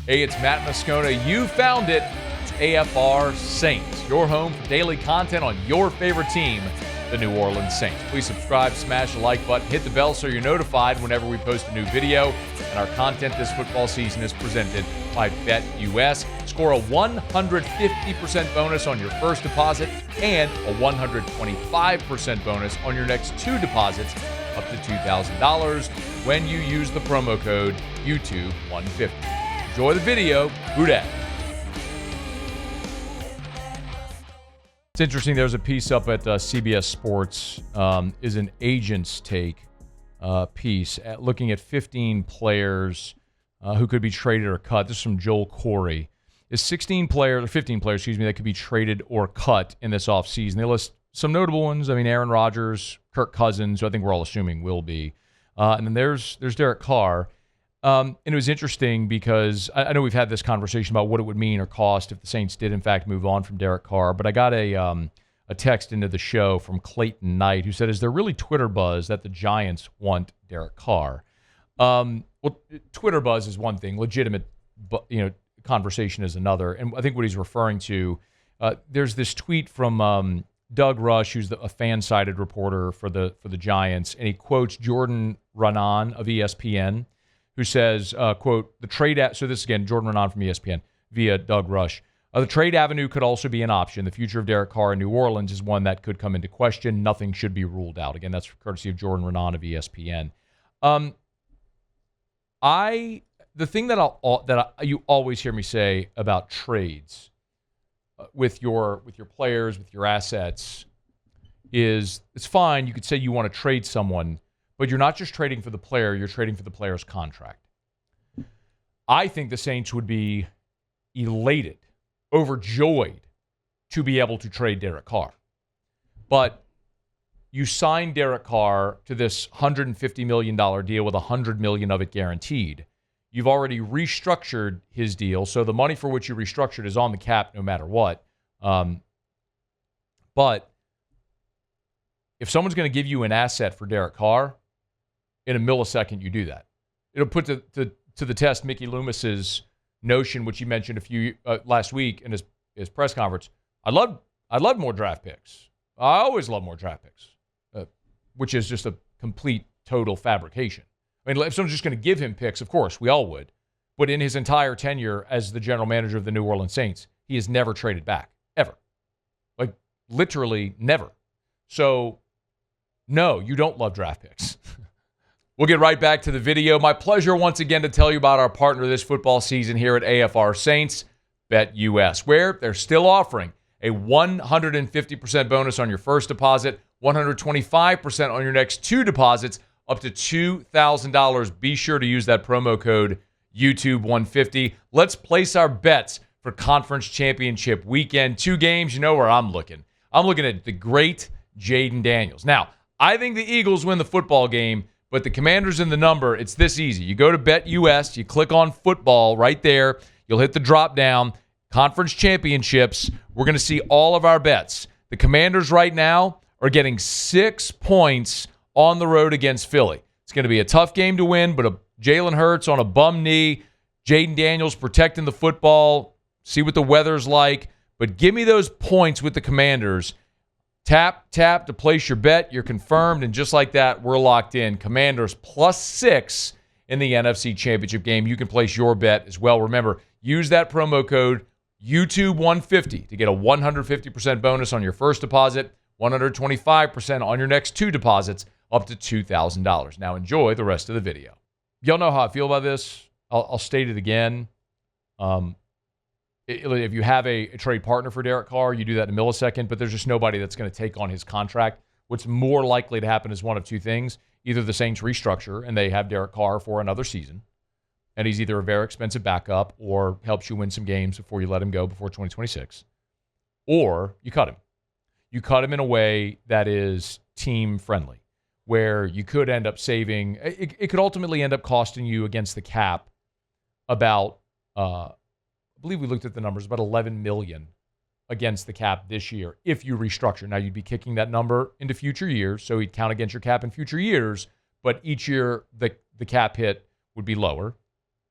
Hey, it's Matt Moscona. You found it. It's AFR Saints, your home for daily content on your favorite team, the New Orleans Saints. Please subscribe, smash the like button, hit the bell so you're notified whenever we post a new video. And our content this football season is presented by BetUS. Score a 150% bonus on your first deposit and a 125% bonus on your next two deposits up to $2,000 when you use the promo code YouTube150. Enjoy the video. Who dat? It's interesting. There's a piece up at CBS Sports, is an agent's take piece looking at 15 players who could be traded or cut. This is from Joel Corey. Is 15 players, that could be traded or cut in this offseason. They list some notable ones. I mean, Aaron Rodgers, Kirk Cousins, who I think we're all assuming will be. And then there's Derek Carr. And it was interesting because I know we've had this conversation about what it would mean or cost if the Saints did, in fact, move on from Derek Carr. But I got a text into the show from Clayton Knight who said, is there really Twitter buzz that the Giants want Derek Carr? Well, Twitter buzz is one thing. Legitimate conversation is another. And I think what he's referring to, there's this tweet from Doug Rush, who's a fan-sided reporter for the Giants, and he quotes Jordan Raanan of ESPN, who says, quote, the trade so this again, Jordan Raanan from ESPN via Doug Rush. The trade avenue could also be an option. The future of Derek Carr in New Orleans is one that could come into question. Nothing should be ruled out. Again, that's courtesy of Jordan Raanan of ESPN. The thing that you always hear me say about trades with your players, with your assets, is it's fine. You could say you want to trade someone, but you're not just trading for the player, you're trading for the player's contract. I think the Saints would be elated, overjoyed to be able to trade Derek Carr. But you signed Derek Carr to this $150 million deal with $100 million of it guaranteed. You've already restructured his deal, so the money for which you restructured is on the cap no matter what. But if someone's going to give you an asset for Derek Carr, in a millisecond, you do that. It'll put to the test Mickey Loomis's notion, which he mentioned last week in his press conference. I'd love more draft picks. I always love more draft picks, which is just a complete, total fabrication. I mean, if someone's just going to give him picks, of course, we all would. But in his entire tenure as the general manager of the New Orleans Saints, he has never traded back, ever. Like, literally never. So, no, you don't love draft picks. We'll get right back to the video. My pleasure once again to tell you about our partner this football season here at AFR Saints, BetUS, where they're still offering a 150% bonus on your first deposit, 125% on your next two deposits, up to $2,000. Be sure to use that promo code YouTube150. Let's place our bets for Conference Championship Weekend. 2 games, you know where I'm looking. I'm looking at the great Jaden Daniels. Now, I think the Eagles win the football game, but the Commanders in the number, it's this easy. You go to BetUS, you click on football right there. You'll hit the drop down, Conference Championships. We're going to see all of our bets. The Commanders right now are getting 6 points on the road against Philly. It's going to be a tough game to win, but Jalen Hurts on a bum knee, Jaden Daniels protecting the football, see what the weather's like. But give me those points with the Commanders. Tap to place your bet. You're confirmed, and just like that, we're locked in. Commanders +6 in the NFC Championship game. You can place your bet as well. Remember, use that promo code YouTube150 to get a 150% bonus on your first deposit, 125% on your next two deposits, up to $2,000. Now enjoy the rest of the video. Y'all know how I feel about this. I'll state it again. If you have a trade partner for Derek Carr, you do that in a millisecond, but there's just nobody that's going to take on his contract. What's more likely to happen is one of two things. Either the Saints restructure and they have Derek Carr for another season, and he's either a very expensive backup or helps you win some games before you let him go before 2026, or you cut him. You cut him in a way that is team-friendly, where you could end up saving. It could ultimately end up costing you against the cap about, I believe we looked at the numbers, about $11 million against the cap this year if you restructure. Now, you'd be kicking that number into future years, so he'd count against your cap in future years, but each year the cap hit would be lower.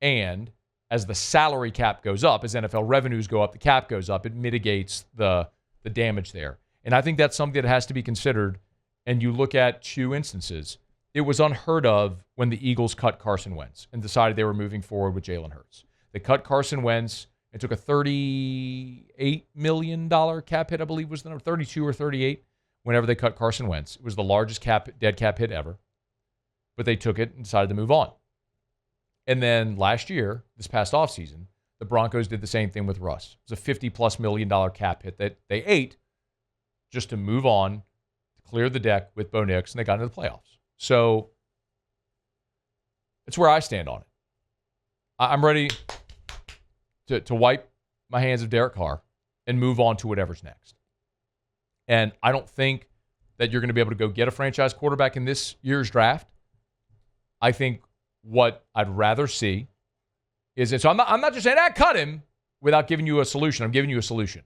And as the salary cap goes up, as NFL revenues go up, the cap goes up. It mitigates the damage there. And I think that's something that has to be considered. And you look at two instances. It was unheard of when the Eagles cut Carson Wentz and decided they were moving forward with Jalen Hurts. They cut Carson Wentz and took a $38 million cap hit, I believe was the number, 32 or 38, whenever they cut Carson Wentz. It was the largest dead cap hit ever. But they took it and decided to move on. And then last year, this past offseason, the Broncos did the same thing with Russ. It was a $50+ million cap hit that they ate just to move on, to clear the deck with Bo Nix, and they got into the playoffs. So it's where I stand on it. I'm ready to wipe my hands of Derek Carr and move on to whatever's next. And I don't think that you're going to be able to go get a franchise quarterback in this year's draft. I think what I'd rather see is, and so I'm not just saying, cut him without giving you a solution. I'm giving you a solution.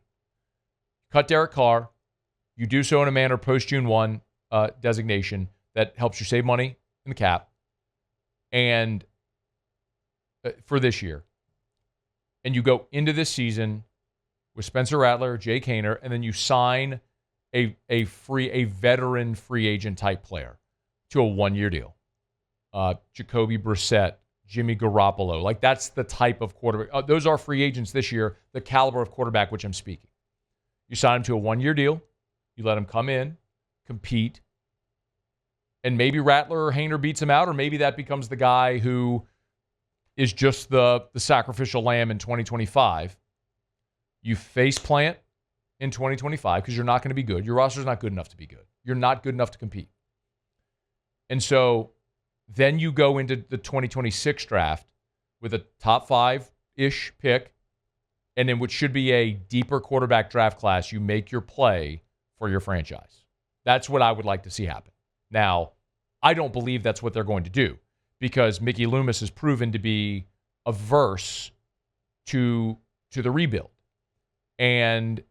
Cut Derek Carr. You do so in a manner post-June 1 designation that helps you save money in the cap and for this year. And you go into this season with Spencer Rattler, Jake Haener, and then you sign a veteran free agent type player to a 1-year deal. Jacoby Brissett, Jimmy Garoppolo. Like, that's the type of quarterback. Those are free agents this year, the caliber of quarterback which I'm speaking. You sign him to a 1-year deal. You let him come in, compete, and maybe Rattler or Haener beats him out, or maybe that becomes the guy who is just the sacrificial lamb in 2025. You face plant in 2025 because you're not going to be good. Your roster's not good enough to be good. You're not good enough to compete. And so then you go into the 2026 draft with a top 5-ish pick, and in what should be a deeper quarterback draft class, you make your play for your franchise. That's what I would like to see happen. Now, I don't believe that's what they're going to do because Mickey Loomis has proven to be averse to the rebuild. And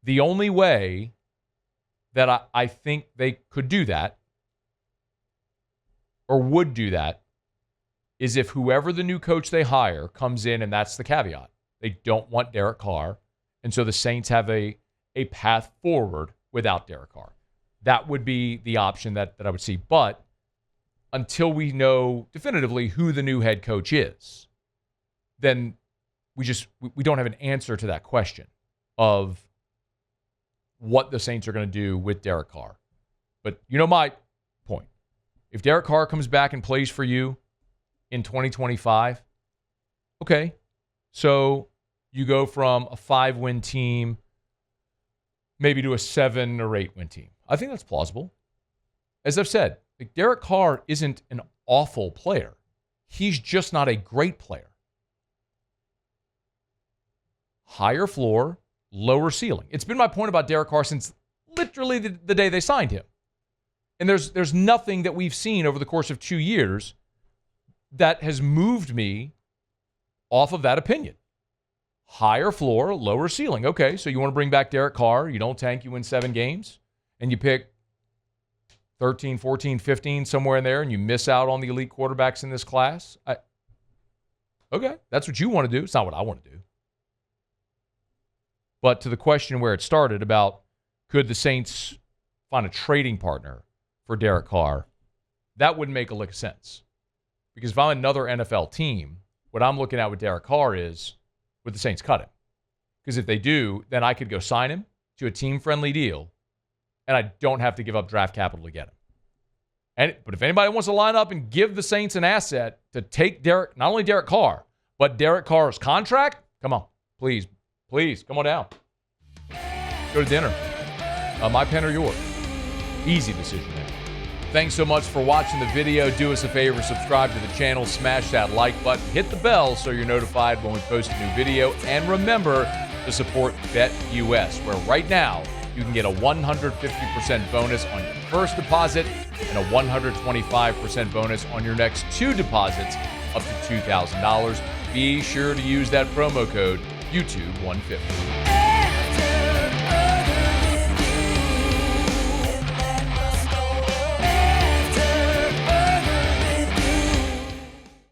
the only way that I think they could do that or would do that is if whoever the new coach they hire comes in, and that's the caveat. They don't want Derek Carr, and so the Saints have a path forward without Derek Carr. That would be the option that I would see. But until we know definitively who the new head coach is, then we don't have an answer to that question of what the Saints are going to do with Derek Carr. But you know my point. If Derek Carr comes back and plays for you in 2025, okay, so you go from a 5-win team maybe to a 7 or 8-win team. I think that's plausible. As I've said, Derek Carr isn't an awful player. He's just not a great player. Higher floor, lower ceiling. It's been my point about Derek Carr since literally the day they signed him. And there's nothing that we've seen over the course of 2 years that has moved me off of that opinion. Higher floor, lower ceiling. Okay, so you want to bring back Derek Carr. You don't tank, you win 7 games, and you pick 13, 14, 15, somewhere in there, and you miss out on the elite quarterbacks in this class. Okay, that's what you want to do. It's not what I want to do. But to the question where it started about could the Saints find a trading partner for Derek Carr, that wouldn't make a lick of sense. Because if I'm another NFL team, what I'm looking at with Derek Carr is, would the Saints cut him? Because if they do, then I could go sign him to a team-friendly deal, and I don't have to give up draft capital to get him. But if anybody wants to line up and give the Saints an asset to take not only Derek Carr, but Derek Carr's contract, come on, please, come on down. Go to dinner. My pen or yours. Easy decision there. Thanks so much for watching the video. Do us a favor, subscribe to the channel, smash that like button, hit the bell so you're notified when we post a new video, and remember to support BetUS, where right now you can get a 150% bonus on your first deposit and a 125% bonus on your next 2 deposits up to $2,000. Be sure to use that promo code YouTube150.